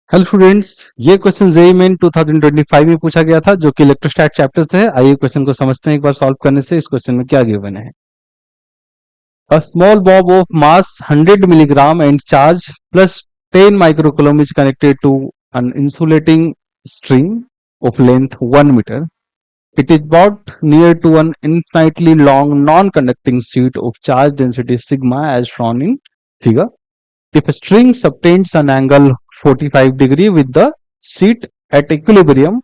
Hello students, ये question JEE main 2025 में पूछा गया था जो कि इलेक्ट्रोस्टैट चैप्टर से है। आइए क्वेश्चन को समझते हैं एक बार सॉल्व करने से। इस क्वेश्चन में क्या गिवन है? A small Bob of mass 100 milligram and charge plus 10 microcoulomb is connected to an insulating string of length 1 meter. It is brought near to an infinitely long non-conducting sheet of charge density sigma as shown in figure. If a string subtends an angle 45 degree with the sheet at equilibrium,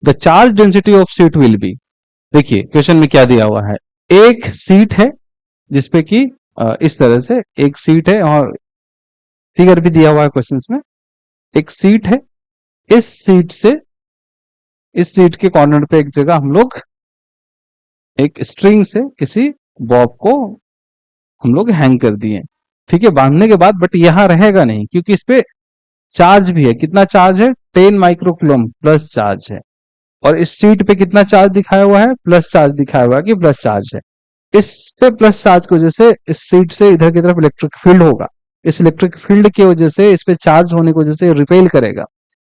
the charge density of sheet will be। देखिए question में क्या दिया हुआ है। एक seat है जिसपे कि इस तरह से एक सीट है और फिगर भी दिया हुआ है क्वेश्चन में। एक सीट है, इस सीट से इस सीट के कॉर्नर पे एक जगह हम लोग एक स्ट्रिंग से किसी बॉब को हम लोग हैंग कर दिए। ठीक है, बांधने के बाद बट यहां रहेगा नहीं क्योंकि इस पे चार्ज भी है। कितना चार्ज है? 10 माइक्रोकुलम प्लस चार्ज है। और इस सीट पे कितना चार्ज दिखाया हुआ है? प्लस चार्ज दिखाया हुआ है कि प्लस चार्ज है। इस पे प्लस चार्ज की वजह से इस सीट से इधर की तरफ इलेक्ट्रिक फील्ड होगा। इस इलेक्ट्रिक फील्ड की वजह से इस पे चार्ज होने की वजह से रिपेल करेगा।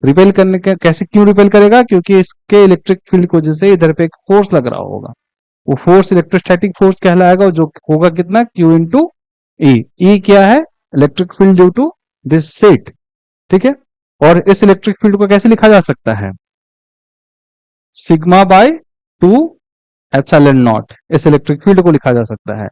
रिपेल करने का कैसे, क्यों रिपेल करेगा? क्योंकि इसके इलेक्ट्रिक फील्ड की वजह से इधर पे एक फोर्स लग रहा होगा। वो फोर्स इलेक्ट्रोस्टैटिक फोर्स कहलाएगा, जो होगा कितना? Q इंटू ई। ई क्या है? Electric field due to this sheet. ठीक है, और इस इलेक्ट्रिक फील्ड को कैसे लिखा जा सकता है? सिग्मा बाय 2 एप्सिलॉन नॉट, इस इलेक्ट्रिक फील्ड को लिखा जा सकता है।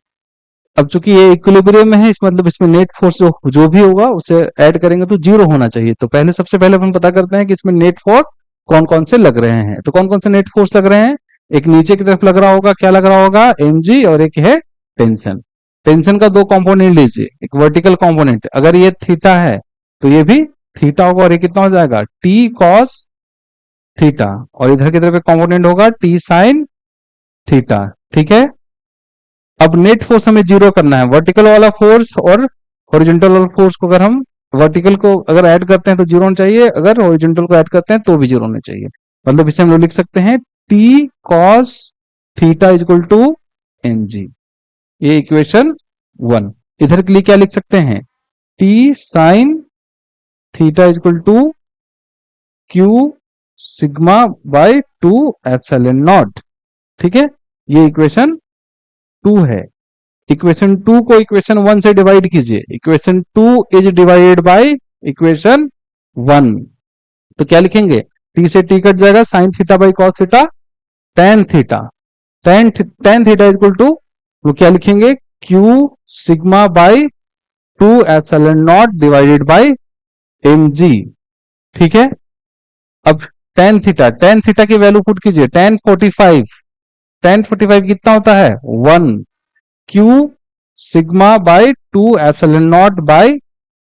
अब चूंकि ये इक्विलिब्रियम में है, इस मतलब इसमें नेट फोर्स जो भी होगा उसे ऐड करेंगे तो जीरो होना चाहिए। तो पहले सबसे पहले हम पता करते हैं कि इसमें नेट फोर्स कौन कौन से लग रहे हैं। तो कौन कौन से नेट फोर्स लग रहे हैं? एक नीचे की तरफ लग रहा होगा, क्या लग रहा होगा? mg, और एक है टेंशन। टेंशन का दो कंपोनेंट लीजिए, एक वर्टिकल कंपोनेंट, अगर ये थीटा है तो ये भी थीटा होगा, और ये कितना हो जाएगा? t cos थीटा, और इधर की तरफ एक कंपोनेंट होगा t sin थीटा। ठीक है, अब नेट फोर्स हमें जीरो करना है। वर्टिकल वाला फोर्स और हॉरिजॉन्टल वाला फोर्स को अगर हम वर्टिकल को अगर ऐड करते हैं तो जीरो होना चाहिए, अगर हॉरिजॉन्टल को ऐड करते हैं तो भी जीरो होना चाहिए। मतलब इसे हम लोग लिख सकते हैं t cos theta is equal to mg। ये इक्वेशन 1। इधर के लिए क्या लिख सकते हैं? t sin theta is equal to q sigma by 2 epsilon naught. ठीक है, ये इक्वेशन 2 है। इक्वेशन 2 को इक्वेशन 1 से डिवाइड कीजिए। Equation 2 is divided by equation 1। तो क्या लिखेंगे? t से t कट जाएगा, sine theta by cos theta, tan theta. Tan theta is equal to, वो क्या लिखेंगे? q sigma by 2 epsilon naught divided by mg। ठीक है, अब टेन थीटा की वैल्यू पुट कीजिए। टेन 45 कितना होता है? 1। Q sigma by 2 epsilon naught by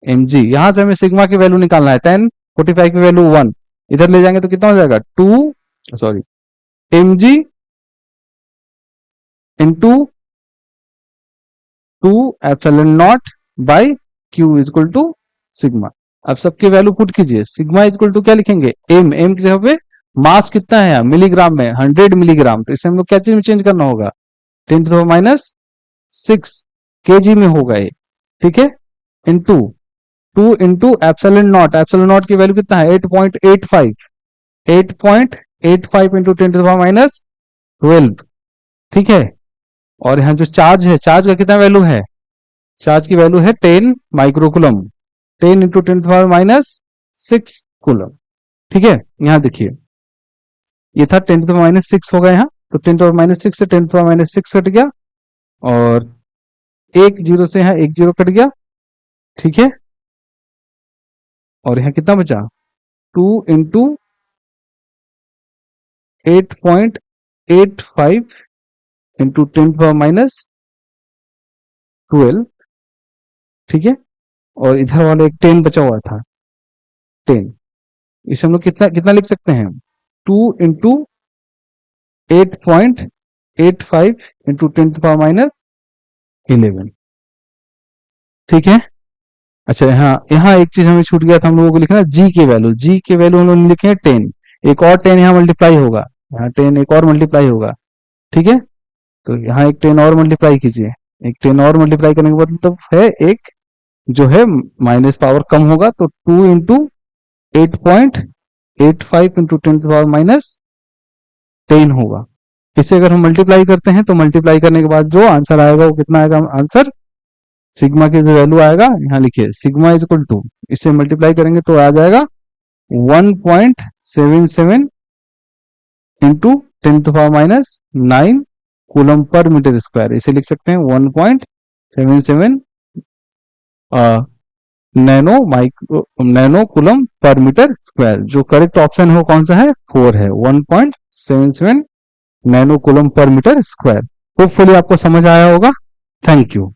mg। यहां से हमें सिग्मा की वैल्यू निकालना है। 1045 की वैल्यू 1, इधर ले जाएंगे तो कितना हो जाएगा? 2 sorry mg into 2 epsilon naught by q is equal to sigma. अब सबकी वैल्यू पुट कीजिए। सिग्मा इज इक्वल टू क्या लिखेंगे? एम की जगह पे मास कितना है? मिलीग्राम में 100 मिलीग्राम। तो इसे हम लोग क्या चीज में चेंज करना होगा? 10⁻⁶ केजी में होगा ये। ठीक है, इंटू 2 इंटू एप्सिलॉन नॉट की वैल्यू कितना है? 8.85। 8.85 इंटू 10⁻12। ठीक है, और यहाँ जो चार्ज है, चार्ज का कितना वैल्यू है? चार्ज की वैल्यू है 10 माइक्रोकुलम। 10 into 10⁻6 coulomb. ठीक है, यहाँ देखिए ये था 10⁻6 होगा यहाँ, तो 10⁻6 से 10⁻6 कट गया, और एक जीरो से यहाँ एक जीरो कट गया। ठीक है, और यहाँ कितना बचा? 2 इंटू 8.85 इंटू 10⁻12। ठीक है, और इधर वाला एक 10 बचा हुआ था, 10। इसे हम लोग कितना कितना लिख सकते हैं? 2 इंटू 8.85 इंटू 10⁻11। ठीक है, अच्छा यहाँ यहाँ एक चीज हमें छूट गया था, हम लोगों को लिखना जी की वैल्यू। जी की वैल्यू हम लोग लिखे 10। एक और 10 यहाँ मल्टीप्लाई होगा, यहाँ 10 एक और मल्टीप्लाई होगा। ठीक है, तो यहाँ एक 10 और मल्टीप्लाई कीजिए। एक 10 और मल्टीप्लाई करने के बाद मतलब है एक जो है माइनस पावर कम होगा, तो 2 इंटू 8.85 इंटू 10⁻10 होगा। इसे अगर हम मल्टीप्लाई करते हैं तो मल्टीप्लाई करने के बाद जो आंसर आएगा वो कितना आएगा? आंसर सिग्मा की जो वैल्यू आएगा यहाँ लिखिए, सिग्मा इज इक्वल टू, इसे मल्टीप्लाई करेंगे तो आ जाएगा 1.77 into 10⁻9 coulomb per metre square. इसे लिख सकते हैं 1.77 nano coulomb per metre square. जो करेक्ट ऑप्शन है वो कौन सा है? 4 है, 1.77 nano coulomb per metre square. Hopefully आपको समझ आया होगा। Thank you.